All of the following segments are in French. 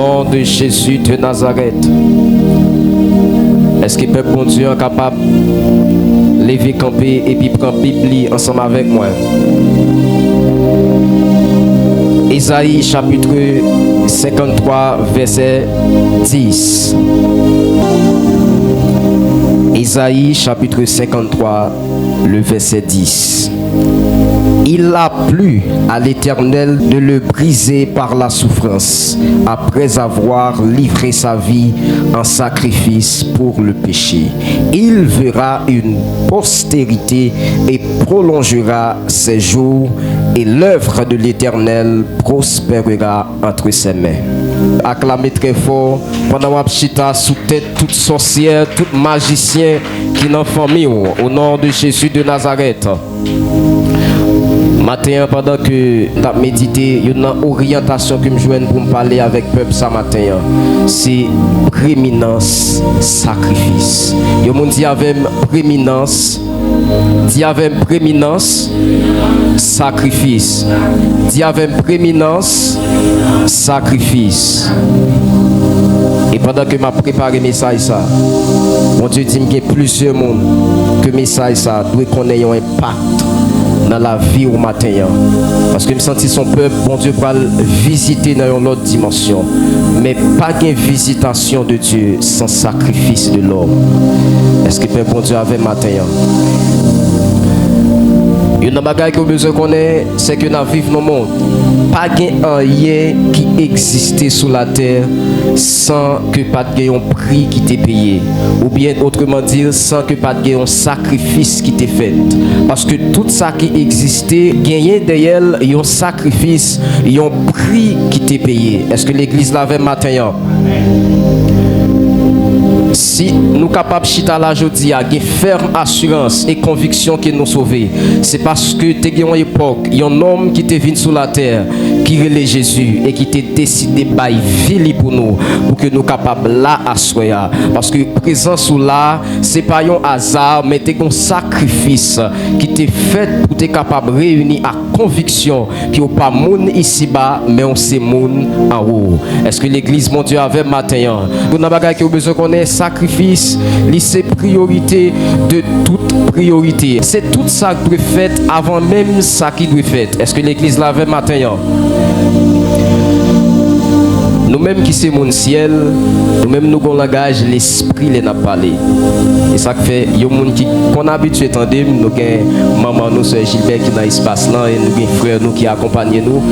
nom de Jésus de Nazareth. Est-ce que le peuple bon Dieu est capable de lever camper et puis prendre la Bible ensemble avec moi? Isaïe chapitre 53 verset 10. Isaïe chapitre 53 le verset 10. Il a plu à l'Éternel de le briser par la souffrance, après avoir livré sa vie en sacrifice pour le péché. Il verra une postérité et prolongera ses jours, et l'œuvre de l'Éternel prospérera entre ses mains. Acclamez très fort pendant que chita sous tête toute sorcière, tout magicien qui n'en famille au nom de Jésus de Nazareth. Matin, pendant que je médite, il y a une orientation que je joigne pour me parler avec le peuple ce matin. C'est prééminence, sacrifice. Il y a dit avec prééminence, dit avec prééminence, sacrifice. Dit avec prééminence, sacrifice. Et pendant que je prépare le message, mon Dieu dit qu'il y a plusieurs mondes que le message doit qu'on ait un impact dans la vie au matin. Parce que je me sens son peuple, bon Dieu, va visiter dans une autre dimension. Mais pas de visitation de Dieu sans sacrifice de l'homme. Est-ce que le bon Dieu avait matin? Une chose que nous besoin connaître, c'est que nous vivons dans le monde. Pas de rien qui existait sur la terre sans que pas de prix qui t'ait payé. Ou bien autrement dire, sans que pas de sacrifice qui t'ait fait. Parce que tout ça qui existait, gagné derrière un sacrifice, un prix qui t'ait payé. Est-ce que l'église l'avait matin? Si nous sommes capables de chita la jodi a une ferme assurance et conviction que nous sauver, c'est parce que tu as une époque, il y a un homme qui est venu sur la terre, qui relève Jésus et qui t'a décidé de vie pour nous, pour que nous soyons capables là à soya. Parce que présence sous là, c'est pas un hasard, mais c'est un sacrifice qui t'est fait pour être capable de réunir à conviction qu'il n'y a pas moun ici bas, mais on sait moun en haut. Est-ce que l'église, mon Dieu, avait matin? Nous avons besoin qu'on ait sacrifice, c'est priorité de toute priorité. C'est tout ça qui doit faire avant même ça qui doit faire. Est-ce que l'église l'avait matin? Nous-mêmes qui sommes mon ciel, nous-mêmes nous avons langage, l'esprit les n'a parlé. Et ça fait, il y a des gens qui sont habitués à entendre, nous avons maman, nous, soeur Gilbert qui est dans l'espace là, et nous avons frères nous qui accompagnent nous.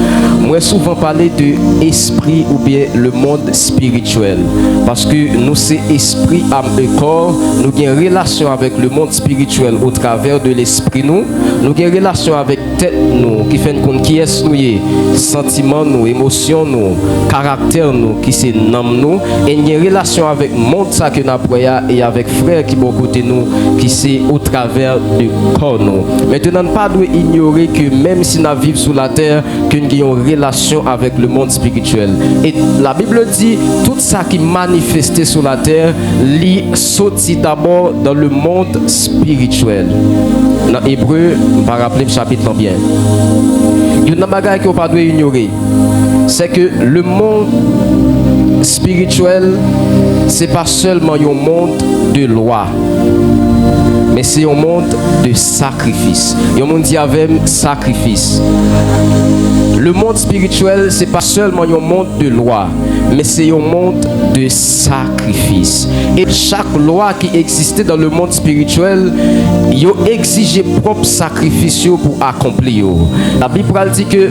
Moi, souvent parler de esprit ou bien le monde spirituel. Parce que nous, c'est esprit, âme et corps, nous avons une relation avec le monde spirituel au travers de l'esprit nous. Nous avons une relation avec tête nous, qui fait compte qui est nous, sentiments nous, émotions nous, caractère nous, qui c'est nous, et il y a une relation avec le monde ça que nous et avec frère qui sont côté nous, qui c'est au travers du corps nous. Maintenant, pas de ignorer que même si nous vivons sur la terre, que nous avons une relation avec le monde spirituel. Et la Bible dit, tout ça qui est manifesté sur la terre, lit sorti d'abord dans le monde spirituel. Dans Hébreu, on va rappeler le chapitre bien. Il y a une chose qu'on ne doit pas ignorer. C'est que le monde spirituel, ce n'est pas seulement un monde de loi, mais c'est un monde de sacrifice. Il y a un monde qui avait sacrifice. Le monde spirituel, ce n'est pas seulement un monde de loi, mais c'est un monde de sacrifice. Et chaque loi qui existait dans le monde spirituel, il exigé propre sacrifice pour accomplir. La Bible dit que,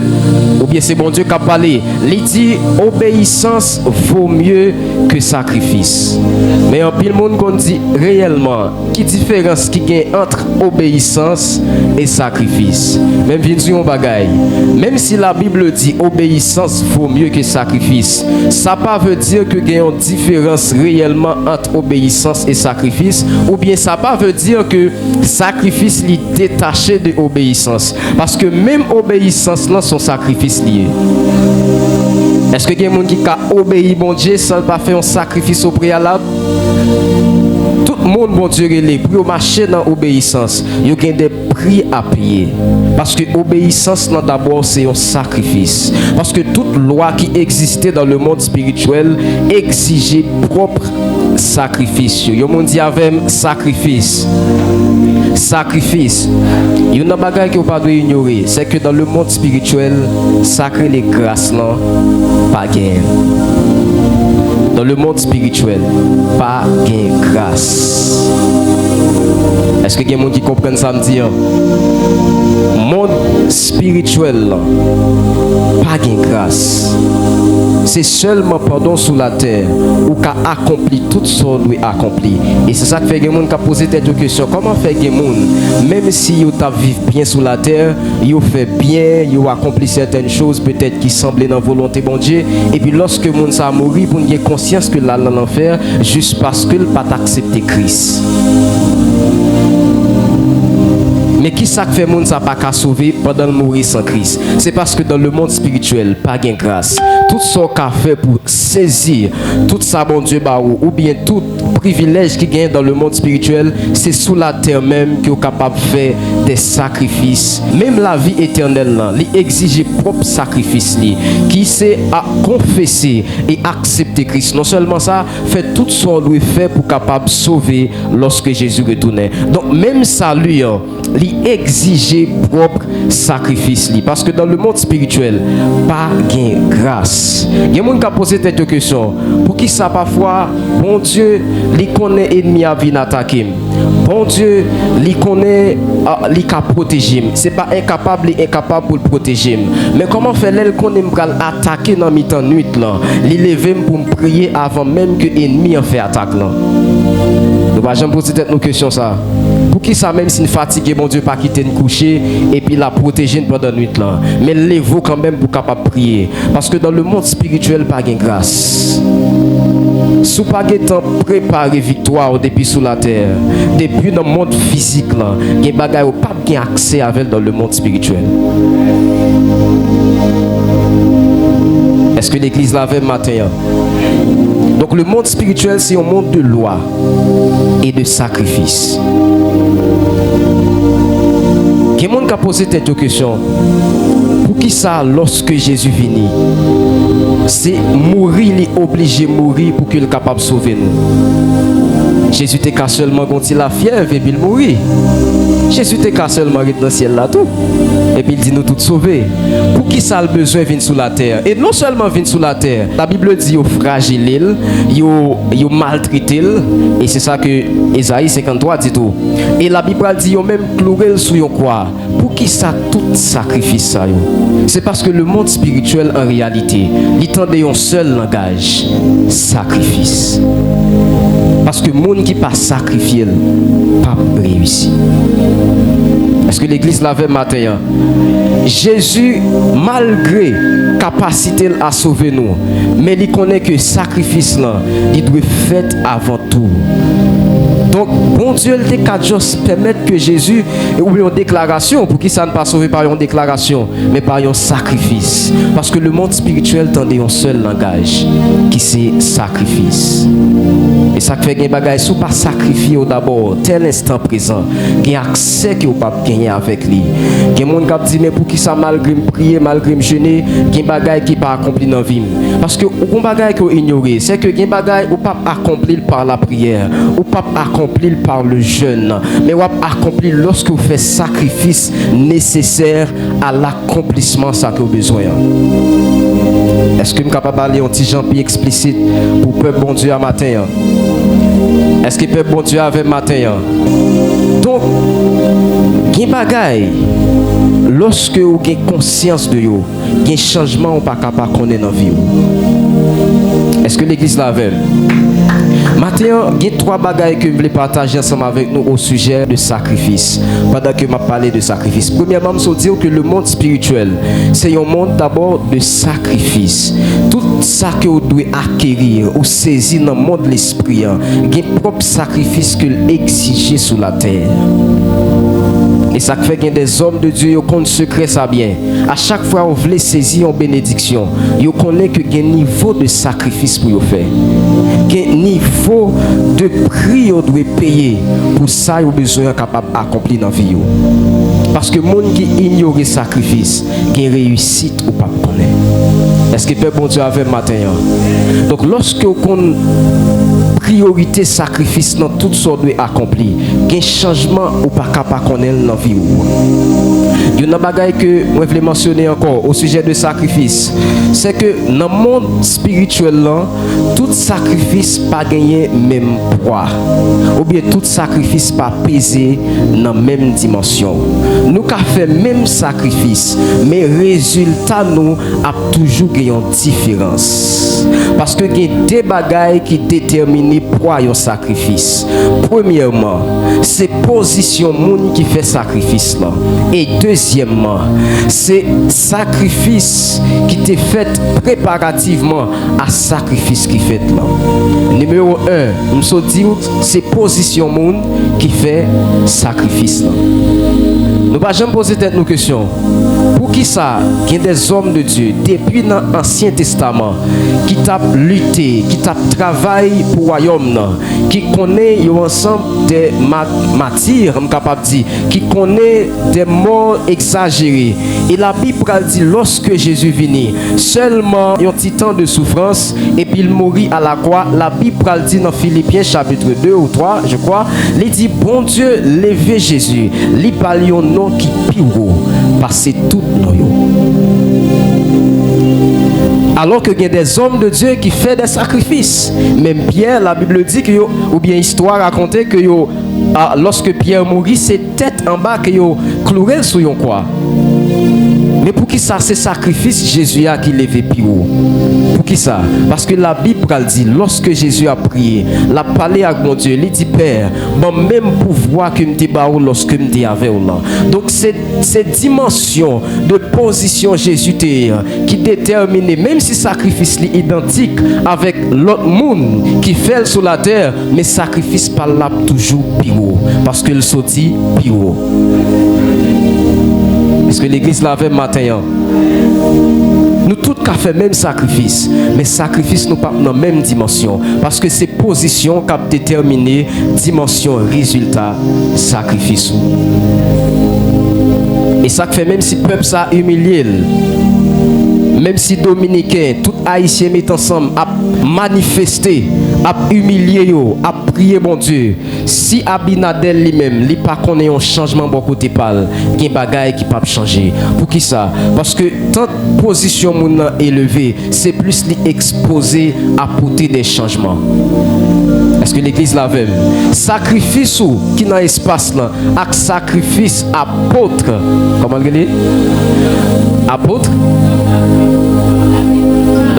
ou bien c'est bon Dieu qui a parlé, il dit obéissance vaut mieux que sacrifice. Mais en pile monde qu'on dit réellement, qui différence qui gagne entre obéissance et sacrifice? Même viens bagaille. Même si la Bible dit obéissance vaut mieux que sacrifice, ça pas veut dire que il y a une différence réellement entre obéissance et sacrifice, ou bien ça pas veut dire que sacrifice est détaché de obéissance, parce que même obéissance là son sacrifice lié. Est-ce que il y a des gens qui a obéi bon Dieu sans pas faire un sacrifice au préalable? Tout le monde, bon Dieu, pour marcher dans l'obéissance, il y a des prix à payer. Parce que l'obéissance, d'abord, c'est un sacrifice. Parce que toute loi qui existait dans le monde spirituel exigeait propre sacrifice. Il y a un dit avec sacrifice. Sacrifice. Il y a une chose que vous ne pouvez pas ignorer, c'est que dans le monde spirituel, sacré les grâces, pas gain. Dans le monde spirituel, pas gain grâce. Est-ce que il y a des gens qui comprennent ça me dire? Monde spirituel, pas gain grâce. C'est seulement pendant sous la terre où qu'a accompli tout ce qu'on doit accomplir. Et c'est ça que fait que les gens qui posé cette question. Comment fait que les gens, même si ils vivent bien sous la terre, ils fait bien, ils accompli certaines choses peut-être qui semblaient dans la volonté de Dieu. Et puis lorsque les gens sont morts, pour avoir conscience que là dans l'enfer, juste parce qu'ils n'ont pas accepté Christ. Mais qui ça fait monde ça pas qu'à sauver pendant le mourir sans Christ? C'est parce que dans le monde spirituel, pas gain grâce. Tout ce qu'a fait pour saisir tout ça bon Dieu ou bien tout privilège qui gagne dans le monde spirituel, c'est sous la terre même que est capable de faire des sacrifices. Même la vie éternelle là, il exige propre sacrifice qui c'est à confesser et accepter Christ. Non seulement ça, fait tout ce qu'on lui fait pour capable sauver lorsque Jésus retournait. Donc même ça lui il exige propre sacrifice parce que dans le monde spirituel pas gain grâce. Il y a des gens qui posent cette question, pour qui ça parfois bon Dieu il connaît ennemi à venir attaquer, bon Dieu il connaît il cap protéger, c'est pas incapable pour le protéger, mais comment faire l'aile qu'on aime attaquer dans mi-temps nuit là, il lever pour me prier avant même que ennemi en fait attaque là. Nous va jamais poser nos questions ça. Pour qui ça même si une fatigue, bon Dieu pas quitter nous coucher et puis la protéger pendant la nuit là. Mais lève-vous quand même pour capable prier parce que dans le monde spirituel pas de grâce. Si pas de temps préparer victoire depuis sous la terre, depuis dans le monde physique là, il y a des bagages pas bien accès avec dans le monde spirituel. Est-ce que l'église l'avait matin? Donc le monde spirituel c'est un monde de loi et de sacrifice. Quelqu'un qui a posé cette question, pour qui ça lorsque Jésus vient, c'est mourir, il est obligé de mourir pour qu'il soit capable de sauver nous. Jésus était qu'à seulement quand il a fièvre et puis il mourit. Jésus était qu'à seulement dans le ciel là tout. Et puis il dit nous tous sauvés. Pour qui ça a le besoin de venir sur la terre? Et non seulement venir sur la terre, la Bible dit qu'il est fragile, il est maltraité. Et c'est ça que Ésaïe 53 dit tout. Et la Bible dit qu'il même cloué sur une croix. Pour qui ça tout sacrifice ça? C'est parce que le monde spirituel en réalité, il tendait un seul langage, sacrifice. Parce que le monde qui pas sacrifié, pas réussi. Est-ce que l'église l'avait matin? Jésus, malgré capacité à sauver nous, mais il connaît que le sacrifice là, il doit être fait avant tout. Donc, bon Dieu, il a juste permettre que Jésus ait une déclaration. Pour qui ça ne pas sauvé par une déclaration, mais par un sacrifice. Parce que le monde spirituel tendait un seul langage, qui c'est sacrifice. Et ça fait que les bagages sont pas sacrifiés d'abord, tel instant présent, qui a accès que vous ne pouvez pas gagner avec lui. Il y a des gens qui disent, mais pour qui ça, malgré me prier, malgré me jeûner, il y a des bagages qui ne sont pas accomplis dans la vie. Parce que les bagages que vous ignorez, c'est que les bagages ne sont pas accomplis par la prière, ou pas accompli par le jeûne, mais vous accompli lorsque vous faites sacrifice nécessaire à l'accomplissement ça que vous avez besoin. Est-ce que je suis capable de parler un petit genre plus explicite pour le peuple bon Dieu à matin? Est-ce que le peuple bon Dieu avait matin? Donc, il y a des bagailles, lorsque vous avez conscience de vous, il y a un changement ou pas capable de connaître dans la vie. Est-ce que l'église l'avait? Maintenant, il y a trois bagailles que je voulais partager ensemble avec nous au sujet de sacrifice. Pendant que je parlé de sacrifice. Premièrement, je veux dire que le monde spirituel, c'est un monde d'abord de sacrifice. Tout ça que vous devez acquérir ou saisir dans le monde de l'esprit, il y a un propre sacrifice que l'exige sur la terre. Et ça fait qu'il y a des hommes de Dieu qui ont secret ça bien. À chaque fois on veut saisir en bénédiction, ils connaissent que il y a un niveau de sacrifice pour faire. Il y a un niveau de prix qu'on doit payer pour ça ils ont besoin capable d'accomplir dans la vie. Parce que les gens qui ignorent le sacrifice, qui ont réussite ou pas connaître. Est-ce que Père bon Dieu avait matin? Donc lorsque on priorité sacrifice dans toutes sortes de accompli, il y a un changement ou pas capable connaître dans la vie. Il y a une bagaille que je voulais mentionner encore au sujet de sacrifice. C'est que dans le monde spirituel, tout sacrifice pas gagné même poids. Ou bien tout sacrifice pas pesé dans la même dimension. Nous avons fait même sacrifice, mais résultat nous a toujours gagné une différence. Parce que il y a des bagailles qui déterminent poids un sacrifice. Premièrement, c'est position moun qui fait sacrifice là. Et deuxièmement, c'est sacrifice qui t'est fait préparativement à sacrifice qui fait là. Numéro 1, nous sommes dit c'est position moun qui fait sacrifice là. Nous pas jamais poser tête nos questions. Pour qui ça, il y a des hommes de Dieu depuis l'Ancien Testament qui t'a lutté, qui t'a travaillé pour le royaume, qui connaît ensemble des matières, capable de dire, qui connaît des morts exagérées. Et la Bible dit lorsque Jésus venu, seulement un petit temps de souffrance et puis il mourit à la croix. La Bible dit dans Philippiens chapitre 2 ou 3, je crois, il dit bon Dieu, levez Jésus, il parle un nom qui pire passer tout noyau. Alors que il y a des hommes de Dieu qui font des sacrifices. Même Pierre, la Bible dit que ou bien histoire racontée que lorsque Pierre mourit, c'est tête en bas que cloué sur yon croix. Mais pour qui ça, c'est sacrifice Jésus a qui levé plus haut. Pour qui ça? Parce que la Bible dit, lorsque Jésus a prié, l'a parlé à mon Dieu, il dit Père, bon même pouvoir que me débarre lorsque me dit avec là. Donc c'est cette dimension de position Jésus qui détermine, même si sacrifice est identique avec l'autre monde qui fait sur la terre, mais sacrifice par là toujours plus haut. Parce que le sorti plus haut. Parce que l'église l'avait matin. Nous tous avons fait le même sacrifice, mais sacrifice nous pas dans la même dimension. Parce que c'est position qui a déterminé dimension, résultat, sacrifice. Et ça fait même si le peuple ça humilié, même si Dominicains, tout Haïtien met ensemble à manifester, à humilier, à prier bon Dieu. Si Abinadel lui-même, il pas connaît un changement bon côté parle, il y a des bagailles qui peuvent changer. Pour qui ça? Parce que tant position mon élevée, c'est plus exposé à porter des changements. Est-ce que l'église la veut? Sacrifice ou qui dans l'espace là, avec sacrifice apôtre. Comment le dit? Apôtre?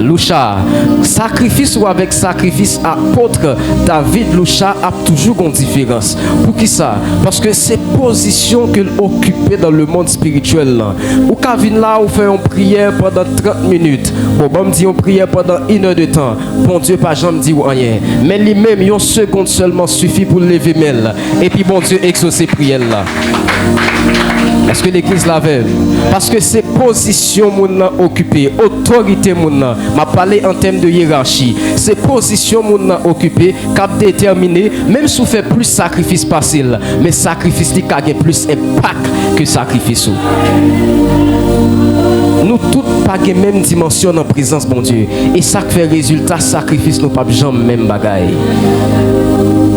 Loucha, sacrifice ou avec sacrifice apôtre, David Loucha a toujours une différence. Pour qui ça? Parce que c'est position qu'il occupait dans le monde spirituel là. Ou quand vient là, ou fait une prière pendant 30 minutes. Bon, me dit une prière pendant 1 heure de temps. Bon Dieu, pas jamais dit rien. Mais lui-même, une seconde seulement suffit pour lever mêle. Et puis bon Dieu exauce ces prières là. Est-ce que l'église l'avait? Parce que c'est position moun occupée, autorité moun m'a parlé en termes de hiérarchie. C'est position moun occupée cap déterminé, même si on fait plus sacrifice facile, mais sacrifice qui a plus impact que sacrifice. Nous tous pas la même dimension en présence bon Dieu. Et ça fait résultat sacrifice nous pas jamais même bagaille.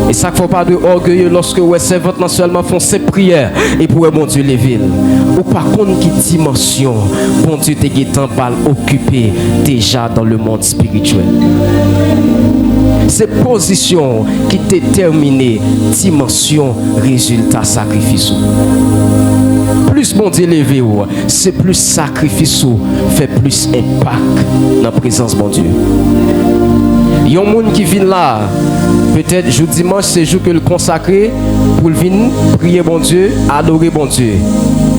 Et ça ne faut pas de orgueilleux lorsque ouais servante non seulement font ces prières et pour bon Dieu lever. Ou par contre qui dimension bon Dieu te en balle occupé déjà dans le monde spirituel. C'est position qui détermine dimension résultat sacrifice. Plus bon Dieu levé, c'est plus sacrifice fait plus impact dans la présence bon Dieu. Il y a un monde qui vient là, peut-être jour dimanche, c'est jour que le consacré, pour venir prier bon Dieu, adorer bon Dieu.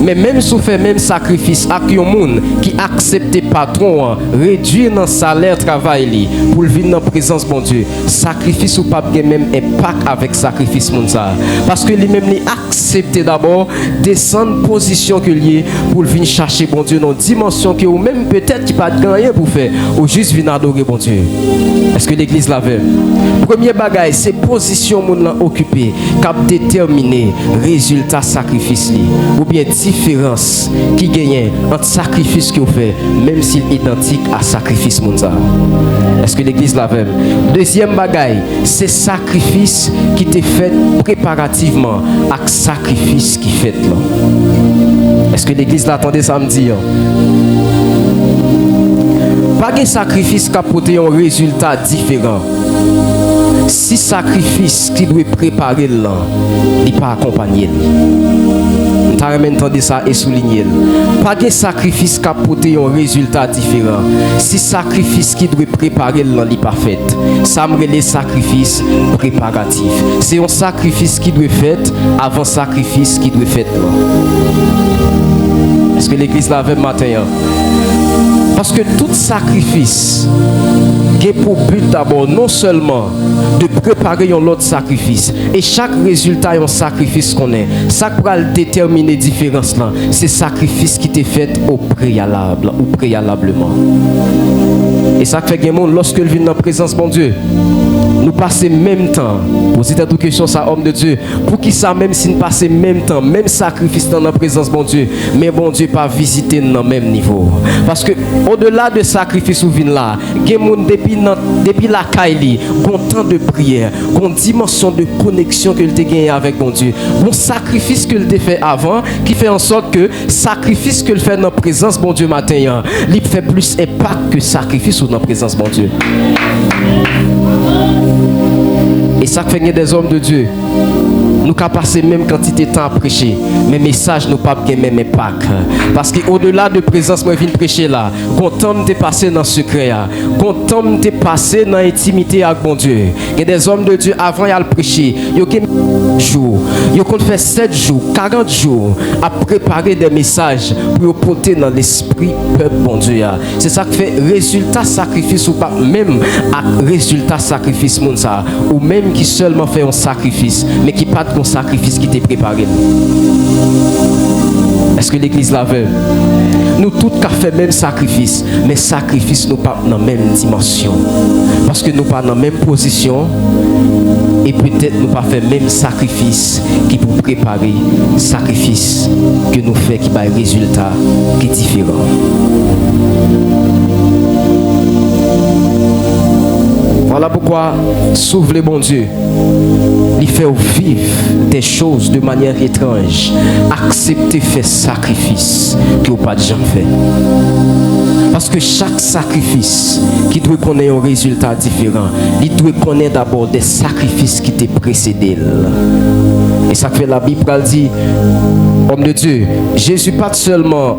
Mais même si vous faites même sacrifice à un monde qui accepte patron, réduire dans salaire travail pour venir dans la présence bon Dieu, sacrifice ou pas même impact avec sacrifice moun ça. Parce que lui-même il accepte d'abord descendre position que lié pour venir chercher bon Dieu dans une dimension que ou même peut-être qui pas rien pour faire ou juste venir adorer bon Dieu. Est-ce que l'église l'avait? Premier bagage, c'est position moun là occupé cap déterminer résultat sacrifice li ou bien différence qui gagne entre sacrifice que vous faites même s'il est identique à sacrifice moun ça. Est-ce que l'église l'avait? Deuxième bagage, c'est sacrifice qui t'est fait préparativement avec sacrifice qui fait là. Est-ce que l'église l'attendait samedi? Pas de sacrifice qui apporte un résultat différent. Si sacrifice qui doit préparer là, il n'est pas accompagné. Vous avez entendu ça et souligné. Pas de sacrifice qui apporte un résultat différent. Si sacrifice qui doit préparer là, il n'est pas fait. Ça me relève sacrifice préparatif. C'est un sacrifice qui doit fait avant sacrifice qui doit fait là. Est-ce que l'église l'avait matin? Parce que tout sacrifice a pour but d'abord non seulement de préparer un autre sacrifice, et chaque résultat est un sacrifice qu'on est. Ça va déterminer la différence là, c'est sacrifice qui est fait au préalable ou préalablement. Et ça fait que lorsque nous venons dans la présence de Dieu, nous passons même temps. Posez toute question ça, homme de Dieu. Pour qui ça, même si nous passons même temps, même sacrifice dans la présence de Dieu, mais bon Dieu pas visiter dans le même niveau. Parce que au-delà de sacrifice ou vin là, depuis la caille, bon temps de prière, bon dimension de connexion que tu gagné avec bon Dieu, bon sacrifice que tu fait avant, qui fait en sorte que sacrifice que tu fait dans la présence bon Dieu matin, il fait plus impact que sacrifice ou dans la présence bon Dieu. Et ça fait des hommes de Dieu. Nous avons passé même quantité de temps à prêcher, mais le message nous pas bien même impact. Parce qu'au-delà de présence, moi je viens prêcher là, content de passer dans le secret, content de passer dans l'intimité avec mon Dieu. Il y a des hommes de Dieu avant de prêcher, ils ont jours, ils ont fait 7 jours, 40 jours à préparer des messages pour porter dans l'esprit peuple mon Dieu. C'est ça qui fait résultat sacrifice ou pas même à résultat sacrifice mon ça, ou même qui seulement fait un sacrifice, mais qui pas un sacrifice qui t'est préparé. Est-ce que l'église l'avait? Nous tous avons fait le même sacrifice, mais sacrifice nous pas dans la même dimension. Parce que nous pas dans la même position et peut-être nous pas fait le même sacrifice qui pour préparer sacrifice que nous fait qui va un résultat qui est différent. Voilà pourquoi s'ouvre le bon Dieu. Il fait vivre des choses de manière étrange. Accepter faire sacrifice que vous pas déjà fait. Parce que chaque sacrifice qui doit connaître un résultat différent, il doit connaître d'abord des sacrifices qui t'ont précédé. Et ça fait la Bible dit, homme de Dieu, Jésus pas seulement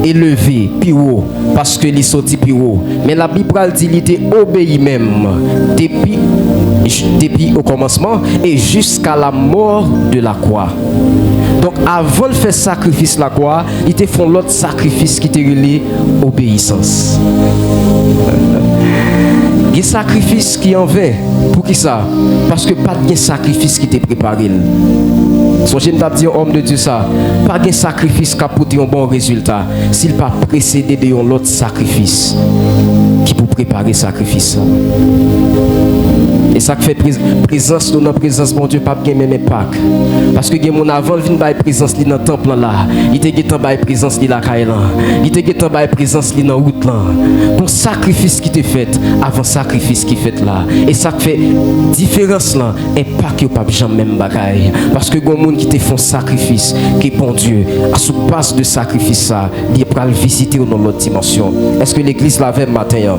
élevé plus haut parce que il sorti plus haut, mais la Bible dit qu'il était obéi même depuis au commencement et jusqu'à la mort de la croix. Donc avant de faire sacrifice la croix, il te font l'autre sacrifice qui te relève obéissance. Il y a un sacrifice qui en vient. Pour qui ça? Parce que pas de sacrifice qui t'est préparé. So, je ne dire homme de Dieu ça. Pas de sacrifice qui a apporté un bon résultat. S'il pas précédé de l'autre sacrifice qui pour préparer sacrifice. Et ça fait présence dans la présence bon Dieu pas bien même impact. Parce que mon avant vinn ba présence li dans temple là, il te getan ba présence li la caille là. Il te getan ba présence li dans route là. Bon sacrifice qui te fait avant sacrifice qui fait là. Et ça fait différence là, impact pas jamais même bagaille. Parce que gon monde qui te font sacrifice qui bon Dieu à sous base de sacrifice ça, il va le visiter dans l'autre dimension. Est-ce que l'église l'avait matin?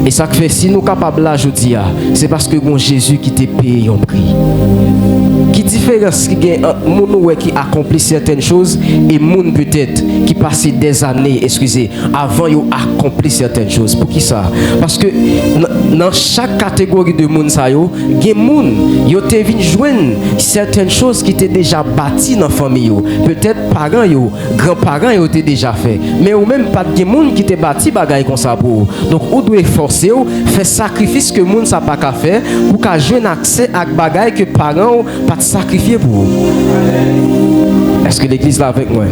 Et ça fait si nous sommes capables là, je dis, c'est parce que bon Jésus qui t'a payé un prix. Qui différence qui gagne moun qui accomplit certaines choses et moun peut-être qui passe des années, excusez, avant yo accompli certaines choses. Pour qui ça? Parce que dans chaque catégorie de moun ça yo, gen moun yo te vinn joindre certaines choses qui étaient déjà bâties dans famille yo. Peut-être parents yo, grands-parents yo te déjà fait. Mais ou même pas de moun qui te bâti bagay comme ça pour. Donc ou doit forcer ou faire sacrifice que moun ça pas qu'à faire pour qu'a joindre accès à bagay que parents pas sacrifier pour vous. Est-ce que l'église là avec moi?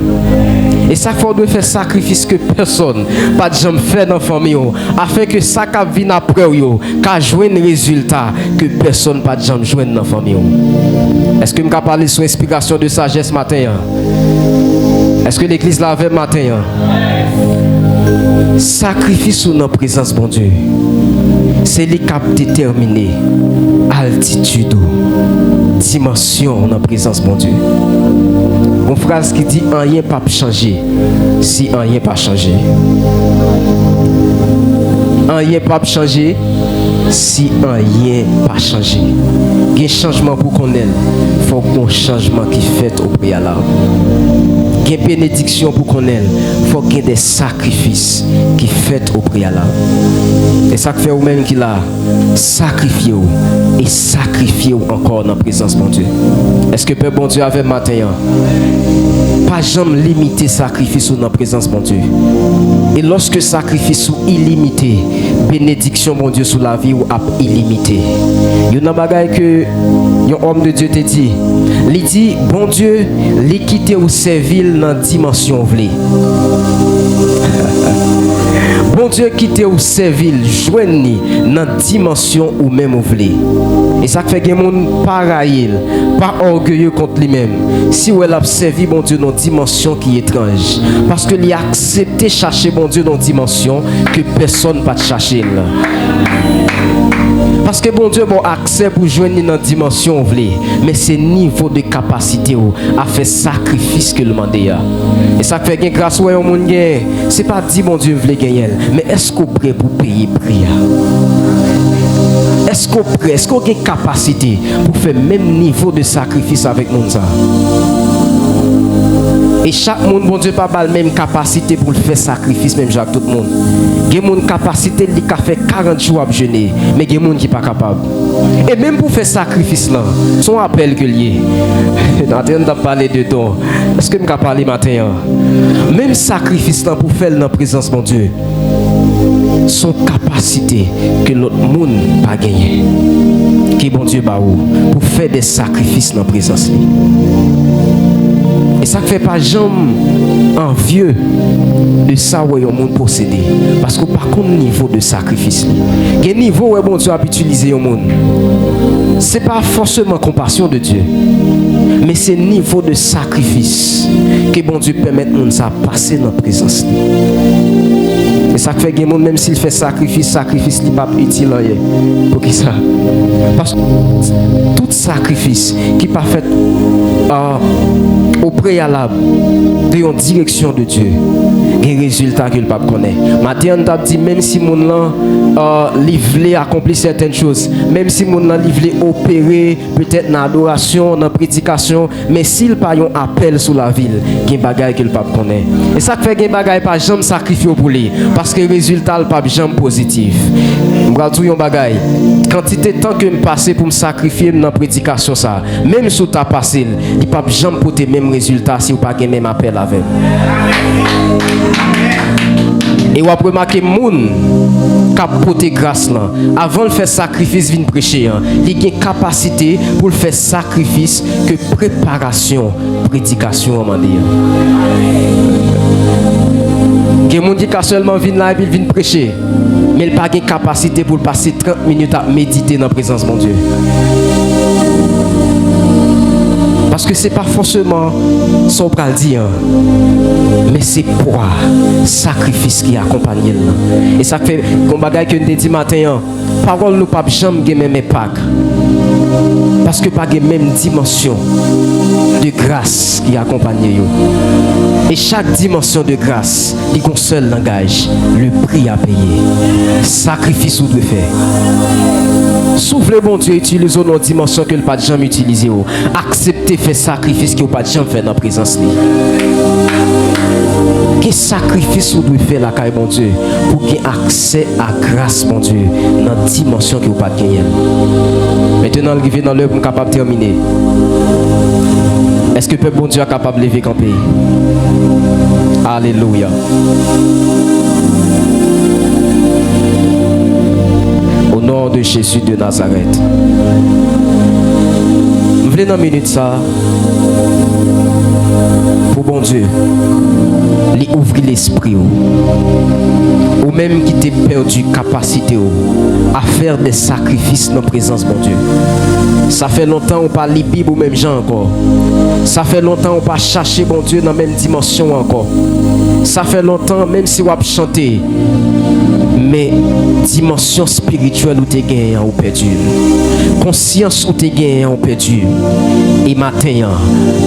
Et ça faut de faire sacrifice que personne pas de jamais fait dans la famille afin que ça qui vient après yo qu'a joindre résultat que personne pas de jamais joindre dans la famille. Est-ce que me capable parler sur inspiration de sagesse matin? Est-ce que l'église là avec matin? Sacrifice ou dans présence bon Dieu. C'est les cap déterminé altitude, dimension dans présence bon Dieu. Une phrase qui dit rien pas changer si rien pas changer. Rien pas changer si rien pas changer. Il y a un changement pour qu'on ait, il faut qu'on changement qui fait au préalable. Il y a une bénédiction pour qu'on ait, il faut qu'il y ait des sacrifices qui fait au préalable. Et ça fait vous-même qui l'a sacrifié et sacrifié encore dans la présence de Dieu. Est-ce que Père bon Dieu avait matin? Pas jamais limiter sacrifice dans la présence de Dieu. Et lorsque sacrifice ou illimité, bénédiction bon Dieu sur la vie ou illimité. Il y a un bagage que un homme de Dieu te dit. Il dit bon Dieu, il quitte ou servir dans dimension vle. Bon Dieu quitte ou servir joindre dans dimension ou même vle. Et ça fait que monde pareil, pas orgueilleux contre lui-même. Si ou elle a servi bon Dieu dans dimension qui est étrange, parce que il a accepté chercher bon Dieu dans dimension que personne pas chercher là. Parce que bon Dieu bon accès pour joindre dans dimension vle, mais c'est niveau de capacité à faire sacrifice que le demande. Et ça fait que grâce au monde gagne, c'est pas dit bon Dieu veut gagner, mais est-ce qu'on prêt pour payer prix? Est-ce qu'on prêt, est-ce qu'on a une capacité pour faire même niveau de sacrifice avec nous ça? Et chaque monde, bon Dieu, pas la même capacité pour le faire sacrifice, même Jacques, tout le monde. Il y a une capacité qui fait 40 jours à jeûner, mais il y a des gens qui ne sont pas capables. Et même pour faire sacrifice là, son appel que lié. On est en train de parler de don. Est-ce que je peux parler matin? Même sacrifice là pour faire dans la présence de mon Dieu, son capacité que l'autre monde n'a pas gagné. Qui bon Dieu bah pour faire des sacrifices dans la présence. Et ça ne fait pas jamais envieux de ça où on monde possédé. Parce que par contre, niveau de sacrifice, il y a un niveau où bon Dieu a utilisé au monde. Ce n'est pas forcément compassion de Dieu, mais c'est niveau de sacrifice que bon Dieu permet de nous passer dans la présence. Et ça fait que même s'il fait sacrifice n'est pas utile. Pour qui ça? Parce que tout sacrifice qui n'est pas fait au préalable de une direction de Dieu, il y a un résultat que le pape connaît. Maintenant, on a dit même si mon livré accomplir certaines choses, même si mon livré opérer peut-être dans l'adoration, dans la prédication, mais s'il pas un appel sur la ville, il y a un bagage que le pape connaît. Et ça fait que un bagage pas jamais sacrifié pour lui, parce que le résultat le pape jamais positif. Je vais tout un bagage. Quantité de temps que je passe pour me sacrifier dans la prédication ça, même si tu as passé, il pas jamais porter même résultat si vous pas le même appel avec. Et vous avez remarqué que les gens qui ont porté grâce là, avant de faire sacrifice, viennent prêcher. Il y a une capacité pour le faire sacrifice que préparation, prédication. Il y a des gens qui seulement viennent là et viennent prêcher. Mais il n'a pas de capacité pour passer 30 minutes à méditer dans la présence de mon Dieu. Parce que ce n'est pas forcément son bras dire, mais c'est pour sacrifice qui accompagne. Et ça fait comme bagaille que nous dit matin, parole nous pas jamais même impact. Parce que pas la même dimension de grâce qui accompagne yo. Et chaque dimension de grâce, il y a un seul langage, le prix à payer. Sacrifice ou de faire. Souffle bon Dieu, utilise nos dimensions que le pas de jamais utiliser. Acceptez faire sacrifice que le pas de jamais faire dans la présence. Quel sacrifice vous devez faire la caille mon Dieu pour qu'il y ait accès à grâce mon Dieu dans la dimension que vous pas gagner. Maintenant, arrivé dans l'heure pour capable de terminer. Est-ce que le peuple bon Dieu est capable de lever camper? Alléluia. Au nom de Jésus de Nazareth. Vous voulez dans une minute ça pour bon Dieu. Lui ouvrir l'esprit ou même qui t'a perdu capacité à faire des sacrifices dans la présence de Dieu. Ça fait longtemps on pas lire Bible ou même gens encore. Ça fait longtemps on pas chercher bon Dieu dans la même dimension encore. Ça fait longtemps même si on a chanté mais dimension spirituelle où t'es gagné ou perdu. Conscience où t'es gagné ou perdu. Et matin,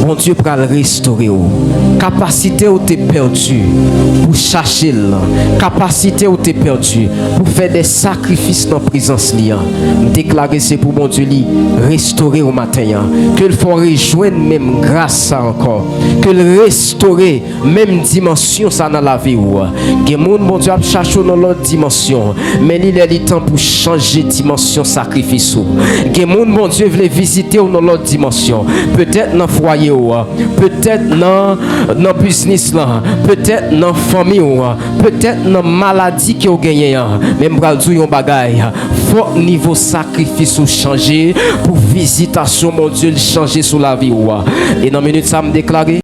bon Dieu pour le restaurer. Capacité où t'es perdu pour chercher. Capacité où t'es perdu pour faire des sacrifices dans la présence. Déclarer c'est pour bon Dieu restaurer au matin. Que le faut rejoindre même grâce ça encore. Que le restaurer même dimension ça dans la vie. Que mon bon Dieu a cherché dans l'autre dimension. Mais il est le temps pour changer dimension sacrifice. Que mon bon Dieu veut visiter dans l'autre dimension. Peut-être dans le foyer, peut-être dans le business, peut-être dans la famille, peut-être dans la maladie qui a gagné. Même si vous avez un faut niveau sacrifice ou changer pour visitation, mon Dieu, changer sur la vie. Et dans une minute, ça me déclare.